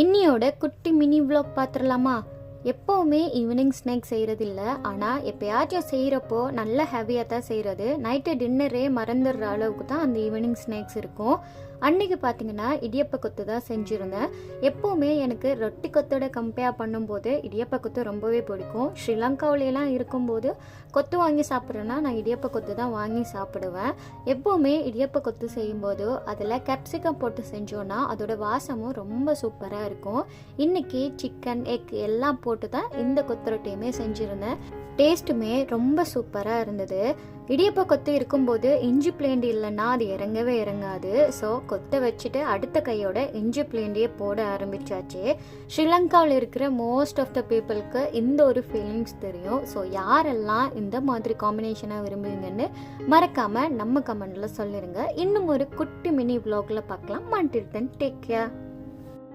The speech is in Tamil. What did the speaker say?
இன்னியோட குட்டி மினி vlog பார்த்துடலாமா? எப்போவுமே ஈவினிங் ஸ்நாக்ஸ் செய்கிறதில்ல, ஆனால் எப்போயாச்சும் செய்கிறப்போ நல்ல ஹெவியாக தான் செய்கிறது. நைட்டு டின்னரே மறந்துடுற அளவுக்கு தான் அந்த ஈவினிங் ஸ்நாக்ஸ் இருக்கும். அன்றைக்கி பார்த்திங்கன்னா இடியப்ப கொத்து தான் செஞ்சுருந்தேன். எப்போவுமே எனக்கு ரொட்டி கொத்தோட கம்பேர் பண்ணும்போது இடியப்ப கொத்து ரொம்பவே பிடிக்கும். ஸ்ரீலங்காவிலாம் இருக்கும்போது கொத்து வாங்கி சாப்பிட்றேன்னா நான் இடியப்ப கொத்து தான் வாங்கி சாப்பிடுவேன். எப்போவுமே இடியப்ப கொத்து செய்யும்போது அதில் கேப்சிகம் போட்டு செஞ்சோன்னா அதோட வாசமும் ரொம்ப சூப்பராக இருக்கும். இன்றைக்கி சிக்கன் எக் எல்லாம் போட்டு தான் இந்த கொத்து ரொட்டியுமே செஞ்சுருந்தேன். டேஸ்ட்டுமே ரொம்ப சூப்பராக இருந்தது. இடியப்ப கொத்து இருக்கும்போது இஞ்சி பிளேண்டி இல்லைன்னா அது இறங்கவே இறங்காது. ஸோ கொத்தை வச்சுட்டு அடுத்த கையோட இஞ்சி பிளேண்டியே போட ஆரம்பிச்சாச்சு. ஸ்ரீலங்காவில் இருக்கிற மோஸ்ட் ஆஃப் த பீப்புளுக்கு இந்த ஒரு ஃபீலிங்ஸ் தெரியும். ஸோ யாரெல்லாம் இந்த மாதிரி காம்பினேஷனாக விரும்புவீங்கன்னு மறக்காமல் நம்ம கமெண்டில் சொல்லிடுங்க. இன்னும் ஒரு குட்டி மினி vlogல பார்க்கலாம். until then, take care.